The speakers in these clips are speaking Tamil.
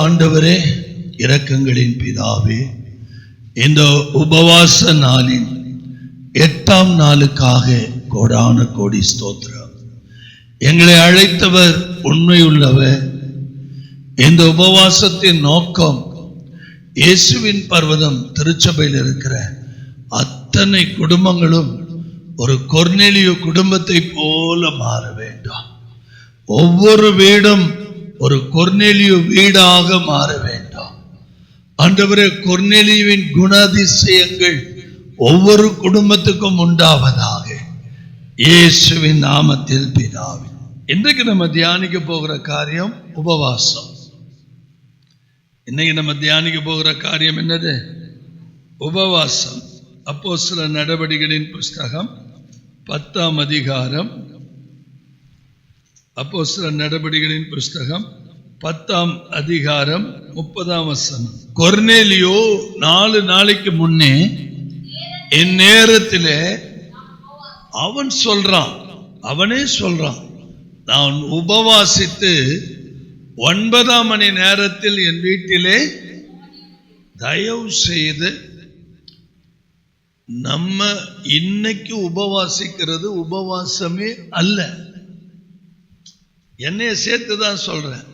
ஆண்டவரே, இரக்கங்களின் பிதாவே, இந்த உபவாச நாளின் 8ஆம் நாளுக்காக கோடான கோடி ஸ்தோத்திரம். எங்களை அழைத்தவர் உண்மையுள்ளவர். இந்த உபவாசத்தின் நோக்கம் இயேசுவின் பர்வதம் திருச்சபையில் இருக்கிற அத்தனை குடும்பங்களும் ஒரு கொர்நேலியு குடும்பத்தை போல மாற வேண்டும். ஒவ்வொரு வீடும் ஒரு கொர்நேலியு வீடாக மாற வேண்டும். ஆண்டவரே, கொர்நேலியுவின் குணாதிசயங்கள் ஒவ்வொரு குடும்பத்துக்கும் உண்டாவதாக இயேசுவின் நாமத்தில் பிதாவே. இன்றைக்கு நம்ம தியானிக்க போகிற காரியம் உபவாசம். இன்னைக்கு நம்ம தியானிக்க போகிற காரியம் என்னது? உபவாசம். அப்போஸ்தலர் நடவடிக்கைகளின் புஸ்தகம் 10ஆம் அதிகாரம். அப்போஸ்தலர் நடவடிக்கைகளின் புஸ்தகம் 10ஆம் அதிகாரம் 30ஆம் வசனம். கொர்நேலியு 4 நாளைக்கு முன்னே இந்நேரத்திலே அவனே சொல்றான், நான் உபவாசித்து 9ஆம் மணி நேரத்தில் என் வீட்டிலே தயவு செய்து. நம்ம இன்னைக்கு உபவாசிக்கிறது உபவாசமே அல்ல. என்னைய சேர்த்துதான் சொல்றேன்.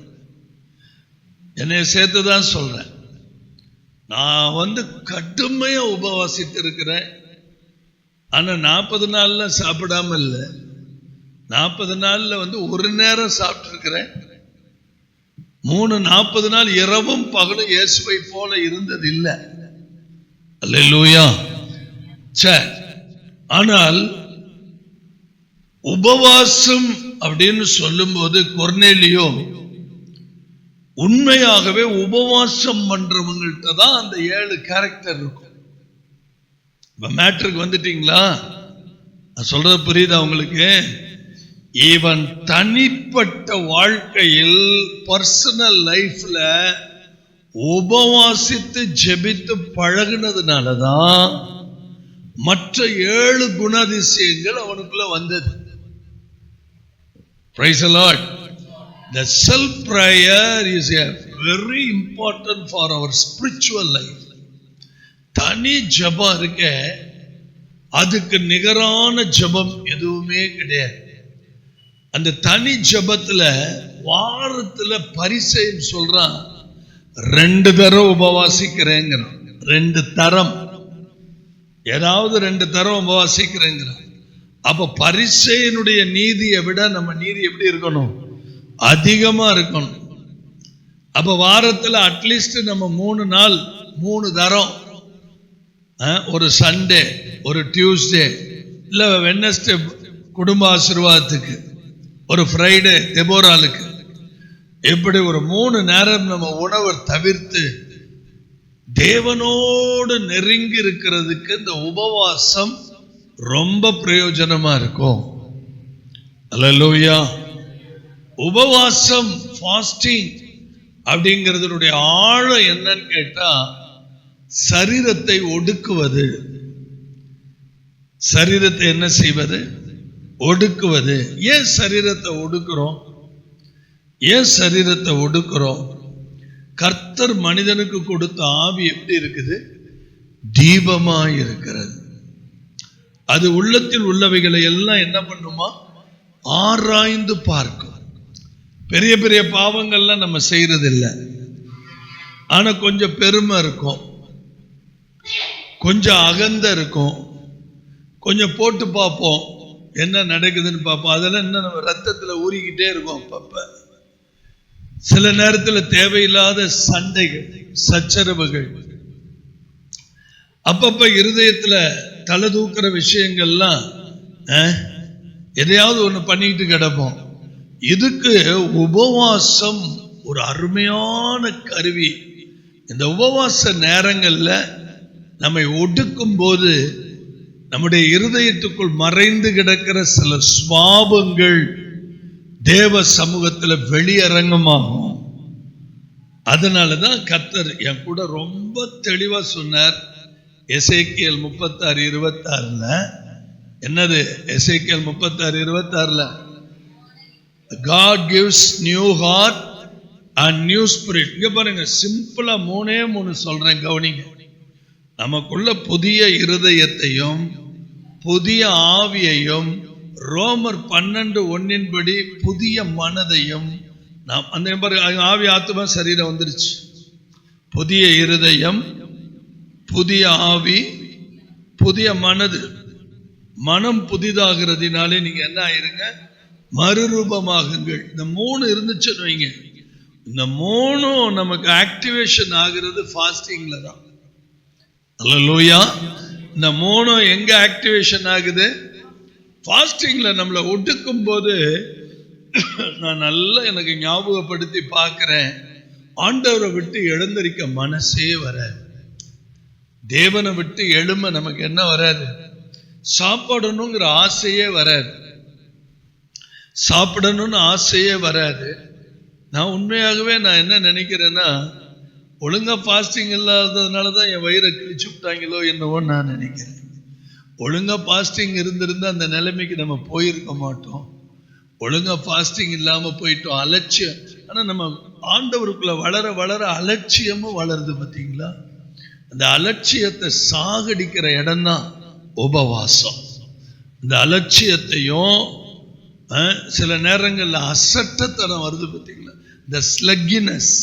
நான் கடுமையா உபவாசித்து இருக்கிறேன். ஆனா 40 நாள்ல சாப்பிடாம இல்ல. 40 நாள்ல ஒரு நேரம் சாப்பிட்டு இருக்கிறேன். 40 நாள் இரவும் பகலும் இயேசுவை போல இருந்தது இல்லை. அல்லேலூயா. ஆனால் உபவாசம் அப்படின்னு சொல்லும் போது கொர்நேலியு உண்மையாகவே உபவாசம் பண்றவங்கள்ட்ட தான் அந்த 7 கேரக்டர் இருக்கும். மேட்ருக்கு வந்துட்டீங்களா? சொல்றது புரியுதா உங்களுக்கு? இவன் தனிப்பட்ட வாழ்க்கையில் பர்சனல் லைஃப்ல உபவாசித்து ஜெபித்து பழகுனதுனாலதான் மற்ற 7 குணாதிசயங்கள் அவனுக்குள்ள வந்தது. Praise the Lord. The self prayer is a very important for our spiritual life. தனி ஜெபம் இருக்க, அதுக்கு நிகரான ஜெபம் எதுவுமே கிடையாது. அந்த தனி ஜெபத்துல வாரத்துல பரிசேயன் சொல்றான், 2 தரம் உபவாசிக்கிறேங்கிறான். 2 தரம், ஏதாவது 2 தரம் உபவாசிக்கிறேங்கிறான். அப்ப பரிசேயனுடைய நீதியை விட நம்ம நீதி எப்படி இருக்கணும்? அதிகமா இருக்கணும். அப்ப வாரத்துல அட்லீஸ்ட் நம்ம 3 நாள் 3 தரம், ஒரு சண்டே, ஒரு டியூஸ்டே, இல்ல வெட்னஸ்டே குடும்ப ஆசீர்வாதத்துக்கு, ஒரு ஃப்ரைடே தெபோராலுக்கு, இப்படி ஒரு 3 நேரம் நம்ம உணவை தவிர்த்து தேவனோடு நெருங்கி இருக்கிறதுக்கு இந்த உபவாசம் ரொம்ப பிரயோஜனமா இருக்கும். அல்லேலூயா. உபவாசம், ஃபாஸ்டிங் அப்படிங்கிறதுடைய ஆழம் என்னன்னு கேட்டா, சரீரத்தை ஒடுக்குவது. சரீரத்தை என்ன செய்வது? ஒடுக்குவது. ஏன் சரீரத்தை ஒடுக்குறோம்? கர்த்தர் மனிதனுக்கு கொடுத்த ஆவி எப்படி இருக்குது? தீபமாய் இருக்கிறது. அது உள்ளத்தில் உள்ளவைகளை எல்லாம் என்ன பண்ணுமா? ஆராய்ந்து பார்க்கும். பெரிய பெரிய பாவங்கள்லாம் நம்ம செய்யறது இல்லை. ஆனா கொஞ்சம் பெருமை இருக்கும், கொஞ்சம் அகந்த இருக்கும், கொஞ்சம் போட்டு பார்ப்போம், என்ன நடக்குதுன்னு பார்ப்போம். அதெல்லாம் என்ன நம்ம ரத்தத்துல ஊறிக்கிட்டே இருக்கும். அப்பப்ப சில நேரத்தில் தேவையில்லாத சண்டைகள், சச்சரவுகள், அப்பப்ப இருதயத்துல தலை தூக்குற விஷயங்கள்லாம் எதையாவது ஒண்ணு பண்ணிக்கிட்டு கிடப்போம். இதுக்கு உபவாசம் ஒரு அருமையான கருவி. இந்த உபவாச நேரங்கள்ல நம்மை ஒடுக்கும் போது நம்முடைய இருதயத்துக்குள் மறைந்து கிடக்கிற சில சுபாவங்கள் தேவ சமூகத்துல வெளியரங்கமாகும். அதனாலதான் கர்த்தர் என் கூட ரொம்ப தெளிவா சொன்னார். எசேக்கியேல் 36:26 என்னது? எசேக்கியேல் 36:26 God gives new heart a new spirit. இங்க பாருங்க, சிம்பிளா 3 சொல்றேன், கவனிங்க. நமக்குள்ள புதிய இருதயத்தையும் புதிய ஆவியையும் ரோமர் 12:1 படி புதிய மனதையும் நாம் அந்த ஆவி ஆத்மா சரீரம் வந்துருச்சு. புதிய இருதயம், புதிய ஆவி, புதிய மனது. மனம் புதிதாகிறதுனாலே நீங்க என்ன ஆயிருங்க, மறுரூபமாகுங்கள். இந்த 3 இருந்துச்சுன்னு வைங்க. இந்த 3 நமக்கு ஆக்டிவேஷன் ஆகிறது ஃபாஸ்டிங்ல தான். அல்லேலூயா. இந்த 3 எங்க ஆக்டிவேஷன் ஆகுது? ஃபாஸ்டிங்ல நம்மளை ஒடுக்கும் போது. நான் நல்லா எனக்கு ஞாபகப்படுத்தி பார்க்கிறேன், ஆண்டவரை விட்டு எழுந்திருக்க மனசே வராது. தேவனை விட்டு எழும நமக்கு என்ன வராது? சாப்பிடணுங்கிற ஆசையே வராது. சாப்பிடணும்னு ஆசையே வராது. நான் உண்மையாகவே நான் என்ன நினைக்கிறேன்னா, ஒழுங்கா ஃபாஸ்டிங் இல்லாததுனாலதான் என் வயிறை கிழிச்சு விட்டாங்களோ என்னவோ நான் நினைக்கிறேன். ஒழுங்கா ஃபாஸ்டிங் இருந்திருந்தா அந்த நிலைமைக்கு நம்ம போயிருக்க மாட்டோம். ஒழுங்கா ஃபாஸ்டிங் இல்லாம போயிட்டோம், அலட்சியம். ஆனா நம்ம ஆண்டவருக்குள்ள வளர வளர அலட்சியமும் வளருது. பார்த்தீங்களா? அந்த அலட்சியத்தை சாகடிக்கிற இடம் தான் உபவாசம். இந்த அலட்சியத்தையும் சில நேரங்கள்ல அசட்டத்தனம் வருது. பார்த்தீங்களா? இந்த ஸ்லக்கினஸ்.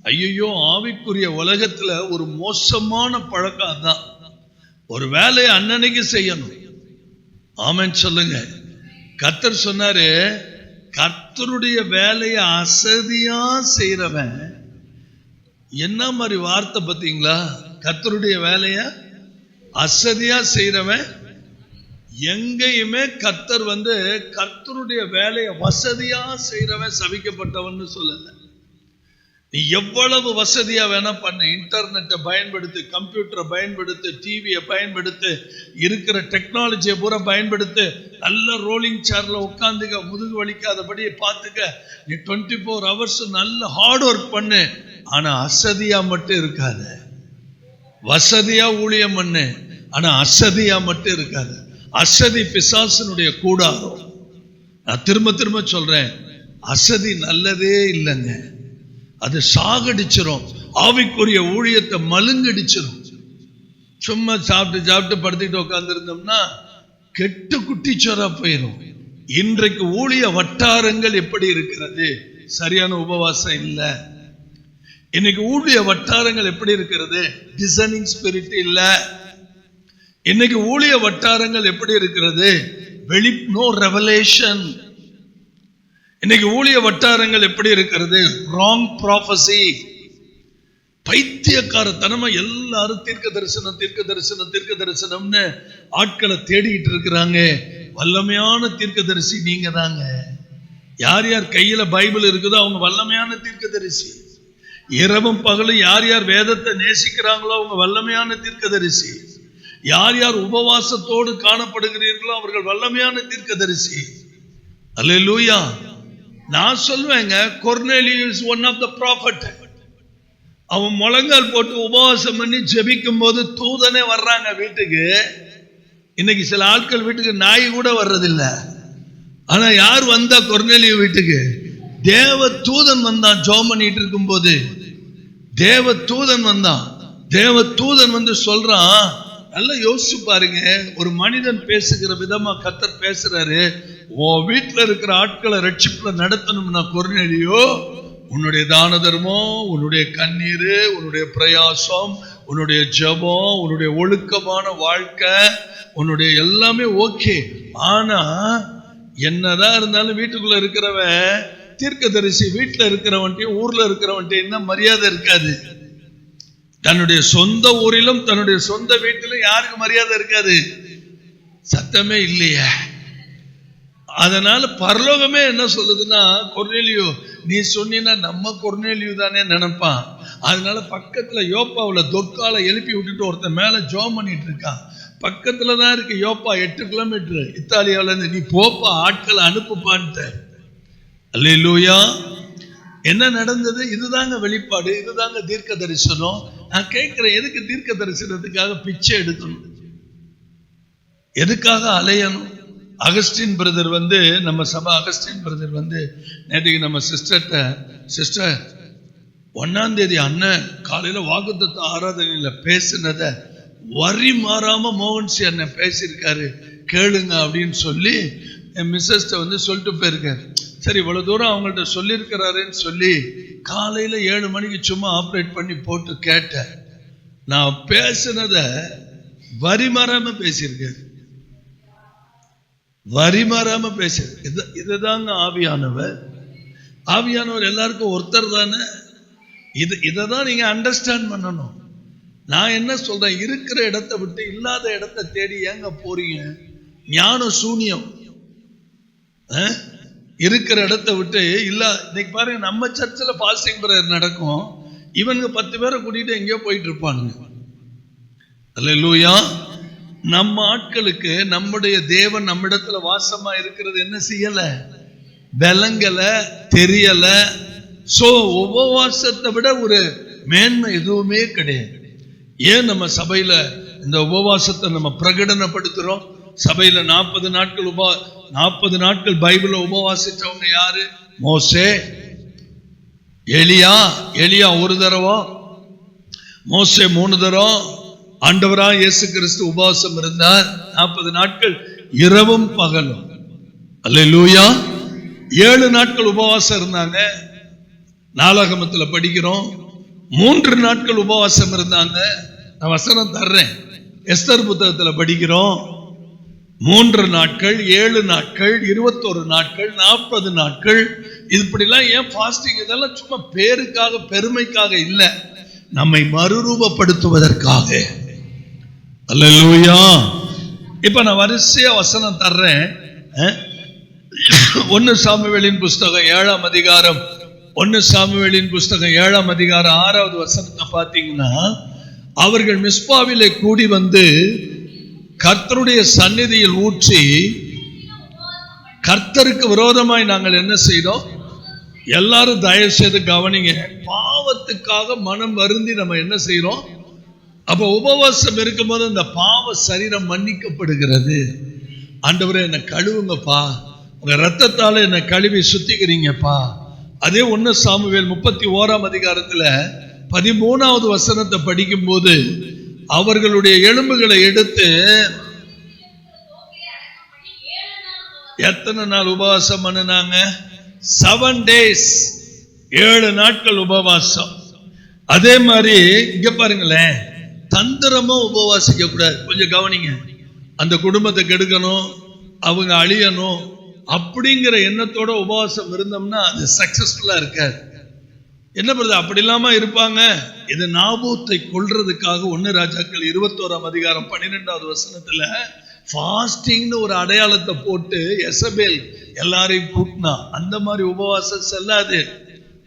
ஐயோ, ஆவிக்குரிய உலகத்துல ஒரு மோசமான பழக்கம் தான். ஒரு வேலையை அன்னன்னைக்கு செய்யணும். ஆமென் சொல்லுங்க. கர்த்தர் சொன்னாரு, கர்த்தருடைய வேலையை அசதியா செய்யறவன். என்ன மாதிரி வார்த்தை பார்த்தீங்களா? கர்த்தருடைய வேலைய அசதியா செய்யறவன். எங்கேயுமே கர்த்தர் கர்த்தருடைய வேலையை வசதியா செய்யறவன் சபிக்கப்பட்டவன் சொல்லல. நீ எவ்வளவு வசதியா வேணா பண்ண, இன்டர்நெட்டை பயன்படுத்து, கம்ப்யூட்டரை பயன்படுத்து, டிவியை பயன்படுத்து, இருக்கிற டெக்னாலஜியை பூரா பயன்படுத்து, நல்ல ரோலிங் சேர்ல உட்காந்துக்க, முதுகு வலிக்காதபடி பார்த்துக்க. நீ 24 hours நல்ல ஹார்ட் ஒர்க் பண்ணு. ஆனா அசதியா மட்டும் இருக்காது. வசதியா ஊழியம் பண்ணு, ஆனா அசதியா மட்டும் இருக்காது. அசதி பிசாசனுடைய கூடாரம். நான் திரும்ப திரும்ப சொல்றேன், அசதி நல்லதே இல்லைங்க. அது சாகடிச்சிரும். ஆவிக்குரிய ஊழியத்தை மழுங்கடிச்சிரும். சும்மா சாப்பிட்டு சாப்பிட்டு படுத்திட்டு உட்கார்ந்து இருந்தோம்னா கெட்டு குட்டிச்சோரா போயிடும். இன்றைக்கு ஊழிய வட்டாரங்கள் எப்படி இருக்கிறது? சரியான உபவாசம் இல்ல. இன்னைக்கு ஊழிய வட்டாரங்கள் எப்படி இருக்கிறது? டிசைனிங் ஸ்பிரிட் இல்ல. இன்னைக்கு ஊழிய வட்டாரங்கள் எப்படி இருக்கிறது? No revelation. இன்னைக்கு ஊழிய வட்டாரங்கள் எப்படி இருக்கிறது? Wrong prophecy. பைத்தியக்காரத்தனமா எல்லாரும் தீர்க்க தரிசனம் தீர்க்க தரிசனம் தீர்க்க தரிசனம்னு ஆட்களை தேடிட்டு இருக்கிறாங்க. வல்லமையான தீர்க்க தரிசி நீங்க தாங்க. யார் யார் கையில பைபிள் இருக்குதோ அவங்க வல்லமையான தீர்க்க தரிசி. இரவும் பகலும் யார் யார் வேதத்தை நேசிக்கிறாங்களோ அவங்க வல்லமையான தீர்க்க தரிசி. யார் யார் உபவாசத்தோடு காணப்படுகிறீர்களோ அவர்கள் வல்லமையான தீர்க்க தரிசி. அல்லேலூயா. நான் சொல்வேங்க, Cornelius one of the prophet. அவன் முழங்கால் போட்டு உபவாசம் பண்ணி ஜெபிக்கும் போது தூதனே வர்றாங்க வீட்டுக்கு. இன்னைக்கு சில ஆட்கள் வீட்டுக்கு நாய் கூட வர்றதில்ல. ஆனா யார் வந்தா கொர்னேலிய வீட்டுக்கு? தேவ தூதன் வந்தான். ஜெபம் பண்ணிட்டு இருக்கும் போது தேவ தூதன் வந்தான். தேவ தூதன் சொல்றான். நல்லா யோசிச்சு பாருங்க, ஒரு மனிதன் பேசுகிற விதமா கர்த்தர் பேசுறாரு. உன் வீட்டுல இருக்கிற ஆட்களை ரட்சிப்புல நடத்தணும்னா கொர்னேலியோ, உன்னுடைய தான தர்மம், உன்னுடைய கண்ணீர், உன்னுடைய பிரயாசம், உன்னுடைய ஜெபம், உன்னுடைய ஒழுக்கமான வாழ்க்கை, உன்னுடைய எல்லாமே ஓகே. ஆனா என்னதான் இருந்தாலும் வீட்டுக்குள்ள இருக்கிறவன் தீர்க்கதரிசி வீட்டுல இருக்கிறவன்ட்டையும் ஊர்ல இருக்கிறவன்ட்டையும் என்ன மரியாதை இருக்காது. தன்னுடைய சொந்த ஊரிலும் தன்னுடைய சொந்த வீட்டிலும் யாருக்கு மரியாதை இருக்காது? சத்தமே இல்லையே. அதனால பரலோகமே என்ன சொல்லுதுன்னா, கொர்னேலியோ நீ சொன்னீன்னா நம்ம கொர்னேலியோ தானே நினைப்பான். அதனால பக்கத்துல யோப்பாவுல தொற்கால எழுப்பி விட்டுட்டு ஒருத்தன் மேல ஜெபம் பண்ணிட்டு இருக்கான். பக்கத்துலதான் இருக்கு யோப்பா, 8 கிலோமீட்டர் இத்தாலியாவில இருந்து. நீ போப்பா, ஆட்களை அனுப்புப்பான்ட்டு. அல்லேலூயா. என்ன நடந்தது? இதுதாங்க வெளிப்பாடு, இதுதாங்க தீர்க்க தரிசனம். நான் கேட்கிறேன், எதுக்கு தீர்க்க தரிசனத்துக்காக பிச்சை எடுக்கணும்? எதுக்காக அலையணும்? அகஸ்டின் பிரதர் நம்ம சபை அகஸ்டின் பிரதர் நேற்றுக்கு நம்ம சிஸ்டர் 1ஆம் தேதி அண்ணன் காலையில வாக்குத்தத்த ஆராதனையில பேசினத வரி மாறாம மோகன்சி அண்ணன் பேசியிருக்காரு, கேளுங்க அப்படின்னு சொல்லி என் மிஸ்ஸஸ்ட வந்து சொல்லிட்டு போயிருக்காரு. சரி, இவ்வளவு தூரம் அவங்கள்ட்ட சொல்லியிருக்கிறாருன்னு சொல்லி காலையில 7 மணிக்கு சும்மா ஆப்ரேட் பண்ணி போட்டு கேட்டேன். நான் பேசினத வரி மாறாம பேசியிருக்காரு, வரி மாறாம பேசியிருக்க. இதுதாங்க ஆவியானவர். ஆவியானவர் எல்லாருக்கும் ஒருத்தர் தானே. இதைதான் நீங்க அண்டர்ஸ்டாண்ட் பண்ணணும். நான் என்ன சொல்றேன், இருக்கிற இடத்தை விட்டு இல்லாத இடத்தை தேடி ஏங்க போறீங்க? ஞான சூனியம். இருக்கிற இடத்தை விட்டு இல்ல. இன்னைக்கு பாருங்க, நம்ம சர்ச்சில் பாஸ்டிங் பிரேயர் நடக்கும், இவனுங்க 10 பேரை கூட்டிட்டு எங்கேயோ போயிட்டு இருப்பானுங்க. அல்லேலூயா. நம்ம ஆட்களுக்கு நம்முடைய தேவன் நம்மிடத்துல வாசமா இருக்கிறது என்ன செய்யல, விளங்கல, தெரியல. சோ உபவாசத்தை விட ஒரு மேன்மை எதுவுமே கிடையாது. ஏன் நம்ம சபையில இந்த உபவாசத்தை நம்ம பிரகடனப்படுத்துறோம்? சபையில 40 நாட்கள் பைபிள உபவாசிச்சவங்க யாரு? மோசே, எலியா ஒரு தடவை, மோசே 3 தடவை. ஆண்டவராய் இயேசு கிறிஸ்து உபவாசம் இருந்தார் 40 நாட்கள் இரவும் பகலும். அல்லேலூயா. 7 நாட்கள் உபவாசம் இருந்தாங்க, நாளாகமத்துல படிக்கிறோம். 3 நாட்கள் உபவாசம் இருந்தாங்க. நான் வசனம் தர்றேன், எஸ்தர் புத்தகத்துல படிக்கிறோம். 3 நாட்கள், 7 நாட்கள், 21 நாட்கள், 40 நாட்கள். இப்படிலாம் ஏன் ஃபாஸ்டிங்? இதெல்லாம் சும்மா பேருக்காக, பெருமைக்காக இல்ல, நம்மை மறுரூபப்படுத்துவதற்காக. அல்லேலூயா. இப்ப நான் வரிசையா வசனம் தர்றேன். 1 சாமுவேலின் புஸ்தகம் 7ஆம் அதிகாரம், 1 சாமுவேலின் புஸ்தகம் 7ஆம் அதிகாரம் 6வது வசனத்தை பார்த்தீங்கன்னா, அவர்கள் மிஸ்பாவிலே கூடி வந்து கர்த்தருடைய சந்நிதியில் ஊற்றி, கர்த்தருக்கு விரோதமாய் நாங்கள் என்ன செய்தோம்? எல்லாரும் தயவு செய்து கவனிங்க. பாவத்துக்காக மனம் வருந்தி நம்ம என்ன செய்யறோம்? அப்ப உபவாசம் இருக்கும்போது அந்த பாவ சரீரம் மன்னிக்கப்படுகிறது. ஆண்டவரே என்னை கழுவுங்கப்பா, உங்க ரத்தத்தால என்னை கழுவி சுத்திக்கிறீங்கப்பா. அதே 1 சாமுவேல் 31ஆம் அதிகாரத்துல 13வது வசனத்தை படிக்கும் போது, அவர்களுடைய எலும்புகளை எடுத்து எத்தனை நாள் உபவாசம் பண்ணினாங்க? 7 days, 7 நாட்கள் உபவாசம். அதே மாதிரி இங்க பாருங்களேன், தந்திரமா உபவாசிக்க கூடாது. கொஞ்சம் கவனிங்க. அந்த குடும்பத்தை கெடுக்கணும், அவங்க அழியணும் அப்படிங்கிற எண்ணத்தோட உபவாசம் இருந்தோம்னா அது சக்சஸ்ஃபுல்லா இருக்காது. என்ன பண்ணுறது? அப்படி இல்லாம இருப்பாங்க. இது நாபோத்தை கொல்றதுக்காக 1 ராஜாக்கள் 21ஆம் அதிகாரம் 12வது வசனத்துல ஃபாஸ்டிங்னு ஒரு அடையாளத்தை போட்டு எசபேல் எல்லாரையும் கூட்டினா. அந்த மாதிரி உபவாசம் செல்லாது.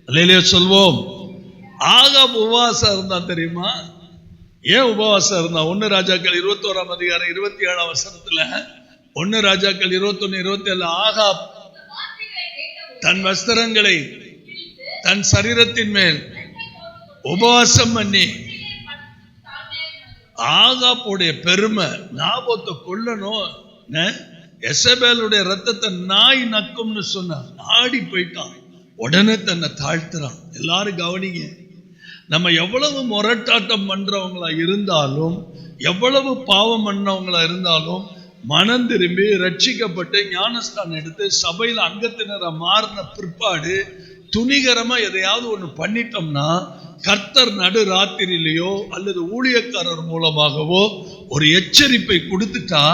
அல்லேலூயா சொல்வோம். ஆகாப் உபவாசம் இருந்தா தெரியுமா? ஏன் உபவாசம் இருந்தா? 1 ராஜாக்கள் 21ஆம் அதிகாரம் 27ஆம் வசனத்துல, 1 ராஜாக்கள் 21, 27, ஆகாப் தன் வஸ்திரங்களை தன் சரீரத்தின் மேல் உபவாசம் பண்ணி, ஆகாப்புடைய பெருமை, நாபோத்தை கொல்லணும், எசபேலுடைய ரத்தத்தை நாய் நக்கும்னு சொன்னான், ஆடி போயிட்டான். உடனே தன்னை தாழ்த்துறான். எல்லாரும் கவனிங்க. நம்ம எவ்வளவு முரட்டாட்டம் பண்றவங்களா இருந்தாலும், எவ்வளவு பாவம் பண்ணவங்களா இருந்தாலும், மனம் திரும்பி ரட்சிக்கப்பட்டு ஞானஸ்தானம் எடுத்து சபையில அங்கத்தினரை மாறின பிற்பாடு துணிகரமா எதையாவது ஒண்ணு பண்ணிட்டோம்னா, கர்த்தர் நடு ராத்திரியிலேயோ அல்லது ஊழியக்காரர் மூலமாகவோ ஒரு எச்சரிப்பை கொடுத்துட்டா,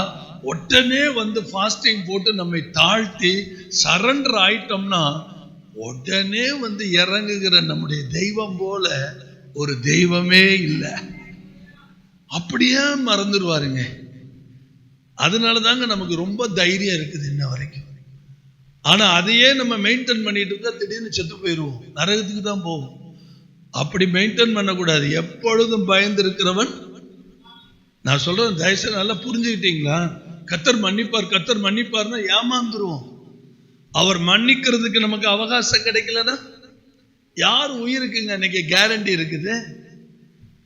உடனே வந்து ஃபாஸ்டிங் போட்டு நம்மை தாழ்த்தி சரண்டர் ஆயிட்டோம்னா, உடனே வந்து இறங்குகிற நம்முடைய தெய்வம் போல ஒரு தெய்வமே இல்லை. அப்படியே மறந்துடுவாருங்க. அதனாலதாங்க நமக்கு ரொம்ப தைரியம் இருக்குது இன்ன வரைக்கும். ஆனா அதையே நம்ம மெயின்டைன் பண்ணிட்டு இருந்தா திடீர்னு செத்து போயிடுவோம், நரகத்துக்கு தான் போவோம். அப்படி மெயின்டைன் பண்ணக்கூடாது. எப்பொழுதும் பயந்து இருக்கிறவன், நான் சொல்றேன் தயவுசெய்து நல்லா புரிஞ்சுக்கிட்டீங்களா? கர்த்தர் மன்னிப்பார், கர்த்தர் மன்னிப்பார்னா ஏமாந்துருவோம். அவர் மன்னிக்கிறதுக்கு நமக்கு அவகாசம் கிடைக்கலன்னா யார் உயிருக்குங்க இன்னைக்கு கேரண்டி இருக்குது?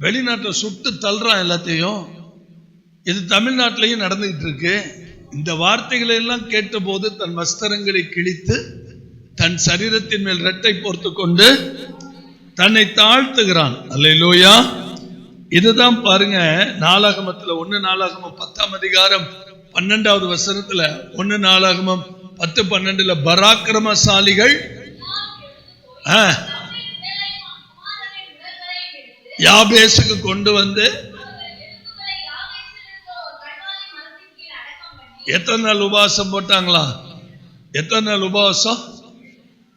வெளிநாட்டில் சுட்டு தள்ளுறான் எல்லாத்தையும். இது தமிழ்நாட்டிலையும் நடந்துகிட்டு இருக்கு. இந்த வார்த்தைகளை எல்லாம் கேட்ட போது தன் வஸ்திரங்களை கிழித்து தன் சரீரத்தின் மேல் ரெட்டை போர்த்து கொண்டு தன்னை தாழ்த்துகிறான். அல்லேலூயா. இதுதான் பாருங்க, நாளாகமத்துல 1 நாளாகமம் 10ஆம் அதிகாரம் 12வது வசனத்துல, 1 நாளாகமம் 10:12 பராக்கிரமசாலிகள் யாபேசுக்கு கொண்டு வந்து எத்தனை நாள் உபவாசம் போட்டாங்களா? எத்தனை நாள் உபவாசம்?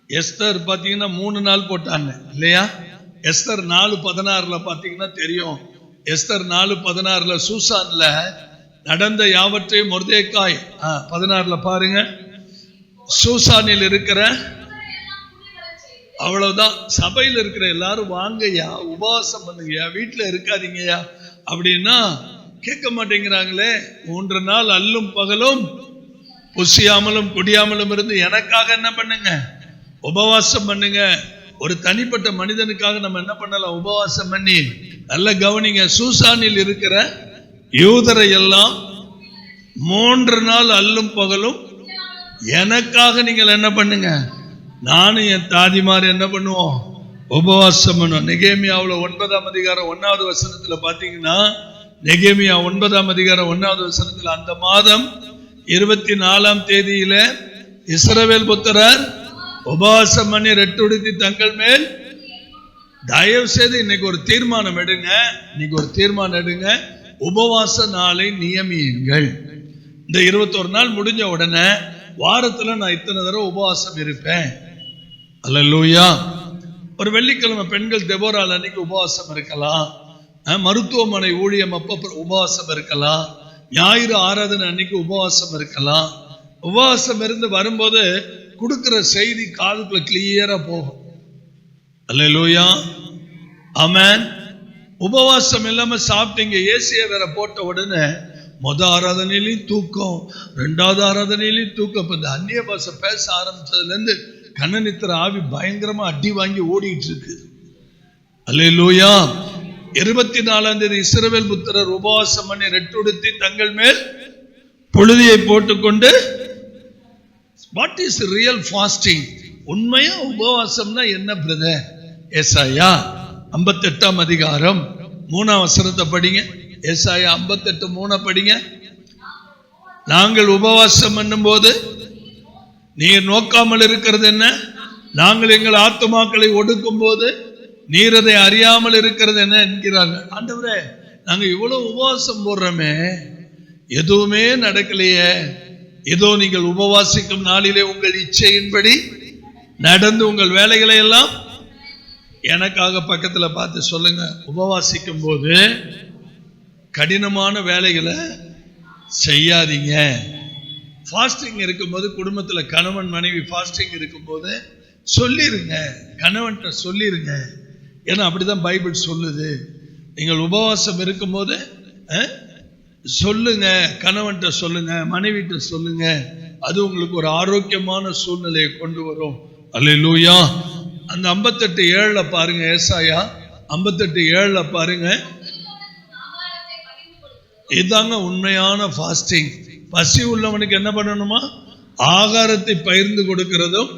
எஸ்தர் பாத்தீங்கன்னா 3 நாள் போட்டாங்க இல்லையா? எஸ்தர் 4:16 பாத்தீங்கன்னா தெரியும். எஸ்தர் 4:16 சூசான்ல நடந்த யாவற்றையும் மொர்தெகாய் 16 பாருங்க. சூசானில் இருக்கிற, அவ்வளவுதான், சபையில் இருக்கிற எல்லாரும் வாங்கய்யா, உபவாசம் பண்ணுங்கய்யா, வீட்டுல இருக்காதீங்கய்யா அப்படின்னா கேட்க மாட்டேங்கிறாங்களே. 3 நாள் அல்லும் பகலும் புசியாமலும் குடியாமலும் இருந்து எனக்காக என்ன பண்ணுங்க? உபவாசம் பண்ணுங்க. ஒரு தனிப்பட்ட மனிதனுக்காக நம்ம என்ன பண்ணலாம்? உபவாசம் பண்ணி. நல்ல கவனிங்க, சூசானில் இருக்கிற யூதரை எல்லாம் 3 நாள் அல்லும் பகலும் எனக்காக நீங்கள் என்ன பண்ணுங்க? நானும் என் தாதிமார் என்ன பண்ணுவோம்? உபவாசம் பண்ணுவோம். நெகேமியாவுல 9ஆம் அதிகாரம் 1வது வசனத்துல பாத்தீங்கன்னா, நெகேமியா 9ஆம் அதிகாரம் 1வது வசனத்துல, அந்த மாதம் 24ஆம் தேதியில இஸ்ரவேல் புத்திரர் உபவாசம் பண்ணி ரெட்டுடுத்தி தங்கள் மேல், தயவு செய்து இன்னைக்கு ஒரு தீர்மானம் எடுங்க. இன்னைக்கு ஒரு தீர்மானம் எடுங்க. உபவாச நாளை நியமியுங்கள். இந்த 21 நாள் முடிஞ்ச உடனே வாரத்துல நான் இத்தனை தடவை உபவாசம் இருப்பேன். அல்லேலூயா. ஒரு வெள்ளிக்கிழமை பெண்கள் தெபோரால் அன்னைக்கு உபவாசம் இருக்கலாம். மருத்துவமனை ஊழியம் அப்ப உபவாசம் இருக்கலாம். ஞாயிறு ஆராதனை அன்னைக்கு உபவாசம் இருக்கலாம். உபவாசம் இருந்து வரும்போது கொடுக்கிற செய்தி காதுக்குள்ள கிளியரா போகும். அல்லேலூயா. ஆமென். உபவாசம் இல்லாம சாப்பிட்டீங்க, ஏசிய வேற போட்ட உடனே ஆராதனையிலையும் தூக்கம், 2வது ஆராதனையிலையும் தூக்கம். இப்ப இந்த அந்நிய பாஷை பேச ஆரம்பிச்சதுல இருந்து கண்ணனித்திர ஆவி பயங்கரமா அடி வாங்கி ஓடிட்டு இருக்கு. அல்லேலூயா. 24ஆம் தேதி இஸ்ரவேல் புத்திரர் உபவாசம் பண்ணி ரெட்டுடுத்தி தங்கள் மேல் புழுதியை போட்டுக்கொண்டு. What is real fasting? உண்மையா உபவாசம்னா என்ன பிரதர்? ஏசாயா 58ஆம் அதிகாரம் 3ஆம் வசனத்தை படிங்க. ஏசாயா 58:3 படிங்க. நாங்கள் உபவாசம் பண்ணும் போது நீர் நோக்காமல் இருக்கிறது என்ன? நாங்கள் எங்கள் ஆத்துமாக்களை ஒடுக்கும் போது நீர் அதை அறியாமல் இருக்கிறது என்ன என்கிறாங்க. ஆண்டவரே, நாங்க இவ்வளவு உபவாசம் போடுறோமே, எதுவுமே நடக்கலையே. ஏதோ நீங்கள் உபவாசிக்கும் நாளிலே உங்கள் இச்சையின்படி நடந்து உங்கள் வேலைகளை எல்லாம் எனக்காக பக்கத்துல பார்த்து சொல்லுங்க. உபவாசிக்கும் போது கடினமான வேலைகளை செய்யாதீங்க. ஃபாஸ்டிங் இருக்கும்போது, குடும்பத்துல கணவன் மனைவி ஃபாஸ்டிங் இருக்கும்போது சொல்லிருங்க, கணவன்கிட்ட சொல்லிருங்க. ஏன்னா அப்படிதான் பைபிள் சொல்லுது. நீங்கள் உபவாசம் இருக்கும்போது சொல்லுங்க, கணவன்கிட்ட சொல்லுங்க, மனைவிட்ட சொல்லுங்க. அது உங்களுக்கு ஒரு ஆரோக்கியமான சூழ்நிலையை கொண்டு வரும். அல்லேலூயா. அந்த 58:7 பாருங்க. ஏசாயா 58:7 பாருங்க. இதாங்க உண்மையான ஃபாஸ்டிங். பசி உள்ளவனுக்கு என்ன பண்ணணுமா? ஆகாரத்தை பகிர்ந்து கொடுக்கிறதும்,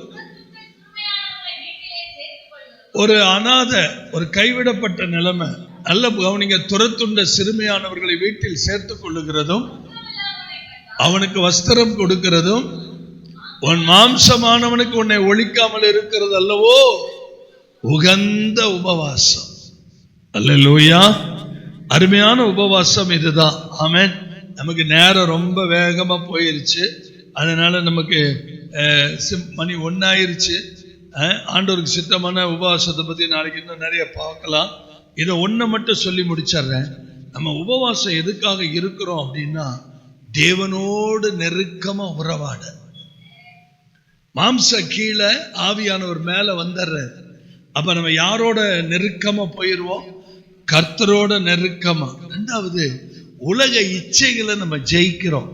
ஒரு அநாத, ஒரு கைவிடப்பட்ட நிலைமை, நல்ல கவனிங்க, துரத்துண்ட சிறுமையானவர்களை வீட்டில் சேர்த்துக் கொள்ளுகிறதும், அவனுக்கு வஸ்திரம் கொடுக்கிறதும், உன் மாம்சமானவனுக்கு உன்னை ஒழிக்காமல் இருக்கிறது அல்லவோ உகந்த உபவாசம். அல்லேலூயா. அருமையான உபவாசம் இதுதான். ஆமென். நமக்கு நேரம் ரொம்ப வேகமா போயிருச்சு. அதனால நமக்கு மணி 1 ஆயிருச்சு. ஆண்டவருக்கு சித்தமான உபவாசத்தை பத்தி நாளைக்கு இன்னும் நிறைய பார்க்கலாம். இதை ஒன்றை மட்டும் சொல்லி முடிச்சிடுறேன். நம்ம உபவாசம் எதுக்காக இருக்கிறோம் அப்படின்னா, தேவனோடு நெருக்கமா உறவாட. மாம்ச கீழே, ஆவியானவர் மேல வந்துடுறாரு. அப்ப நம்ம யாரோட நெருக்கமா போயிடுவோம்? கர்த்தரோட நெருக்கமா. 2வது, உலக இச்சைகளை நம்ம ஜெயிக்கிறோம்.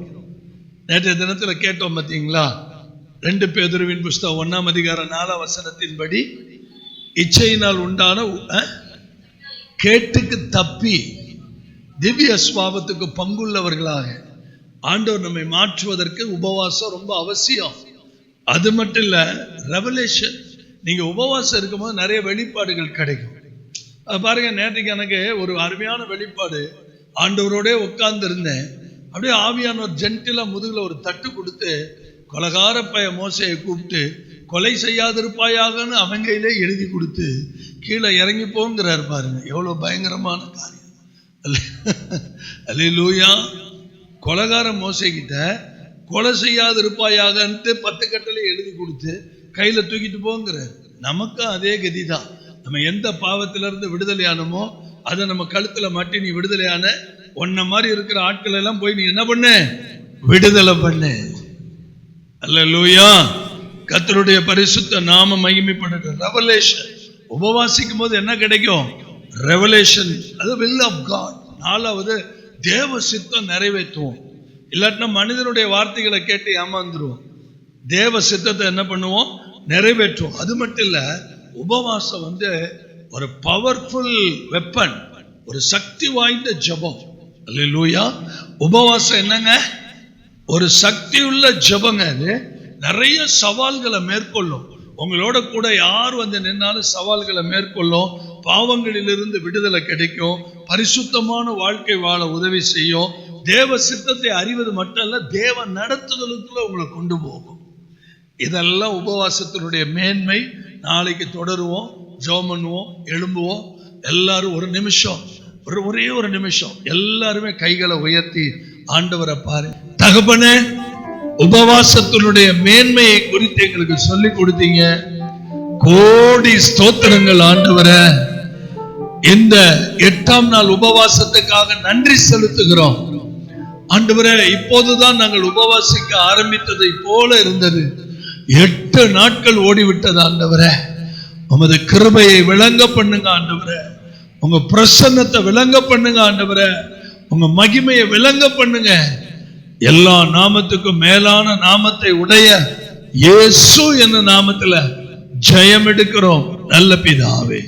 நேற்றைய தினத்துல கேட்டோம் பார்த்தீங்களா? 2 பேதுருவின் புஸ்தகம் 1ஆம் அதிகாரம் 4ஆம் வசனத்தின்படி, இச்சையினால் உண்டான கேட்டுக்கு தப்பி திவ்ய சுவாபத்துக்கு பங்குள்ளவர்களாக ஆண்டவர் நம்மை மாற்றுவதற்கு உபவாசம் ரொம்ப அவசியம். அது மட்டும் இல்ல, ரெவலேஷன், நீங்க உபவாசம் இருக்கும்போது நிறைய வெளிப்பாடுகள் கிடைக்கும். பாருங்க, நேற்றுக்கு எனக்கு ஒரு அருமையான வெளிப்பாடு. ஆண்டவரோட உட்கார்ந்து இருந்தேன். அப்படியே ஆவியானவர் ஜென்டிலா முதுகுல ஒரு தட்டு கொடுத்து, கொலகார பைய மோசையை கூப்பிட்டு கொலை செய்யாதிருப்பாயாகன்னு அவன் கையிலே எழுதி கொடுத்து கீழே இறங்கி போங்கிறார். பாருங்க எவ்வளவு பயங்கரமான காரியம். அல்லேலூயா. கொலகார மோசை கிட்ட கொலை செய்யாதிருப்பாயாகன்ட்டு 10 கட்டளை எழுதி கொடுத்து கையில தூக்கிட்டு போங்கிறார். நமக்கும் அதே கதிதான். நம்ம எந்த பாவத்திலிருந்து விடுதலையானமோ அதை நம்ம கழுத்துல மாட்டி நீ விடுதலையான ஒன்ன மாதிரி இருக்கிற ஆட்கள் எல்லாம் போய் நீ என்ன பண்ண, விடுதலை பண்ணு. அல்லேலூயா. கர்த்தருடைய பரிசுத்த நாம மகிமைப்படட்டும். ரெவலேஷன். உபவாசிக்கும் போது என்ன கிடைக்கும்? ரெவலேஷன். அது will of God. 4வது தேவ சித்தம் நிறைவேற்றுவோம். இல்லாட்டினா மனிதனுடைய வார்த்தைகளை கேட்டு ஏமாந்துருவோம். தேவ சித்தத்தை என்ன பண்ணுவோம்? நிறைவேற்றுவோம். அது மட்டும் இல்ல, உபவாசம் ஒரு பவர்ஃபுல் வெப்பன், ஒரு சக்தி வாய்ந்த ஜெபம். அல்லேலூயா. உபவாசம் என்னங்க? ஒரு சக்தி உள்ள ஜெபங்க. அது நிறைய சவால்களை மேற்கொள்ளும். உங்களோட கூட யார் நின்னாலும் சவால்களை மேற்கொள்ளும். பாவங்களிலிருந்து விடுதலை கிடைக்கும். பரிசுத்தமான வாழ்க்கை வாழ உதவி செய்யும். தேவ சித்தத்தை அறிவது மட்டும் இல்ல, தேவ நடத்துதலுக்குள்ள உங்களை கொண்டு போகும். இதெல்லாம் உபவாசத்தினுடைய மேன்மை. நாளைக்கு தொடருவோம், ஜெபம் பண்ணுவோம், எழும்புவோம். எல்லாரும் ஒரு நிமிஷம், ஒரே ஒரு நிமிஷம் எல்லாருமே கைகளை உயர்த்தி ஆண்டவரை பாரு. தகப்பனே, உபவாசத்தினுடைய மேன்மையை குறித்து எங்களுக்கு சொல்லி கொடுத்தீங்க. கோடி ஸ்தோத்திரங்கள் ஆண்டவரே. இந்த 8ஆம் நாள் உபவாசத்துக்காக நன்றி செலுத்துகிறோம் ஆண்டவரே. இப்போதுதான் நாங்கள் உபவாசிக்க ஆரம்பித்ததை போல இருந்தது. 8 நாட்கள் ஓடிவிட்டது ஆண்டவரே. உமது கிருபையை விளங்க பண்ணுங்க ஆண்டவரே. உங்க பிரசன்னத்தை விளங்க பண்ணுங்க ஆண்டவரே. உங்க மகிமையை விளங்க பண்ணுங்க. எல்லா நாமத்துக்கும் மேலான நாமத்தை உடைய இயேசு என்ற நாமத்துல ஜெயம் எடுக்கிறோம் நல்ல பிதாவே.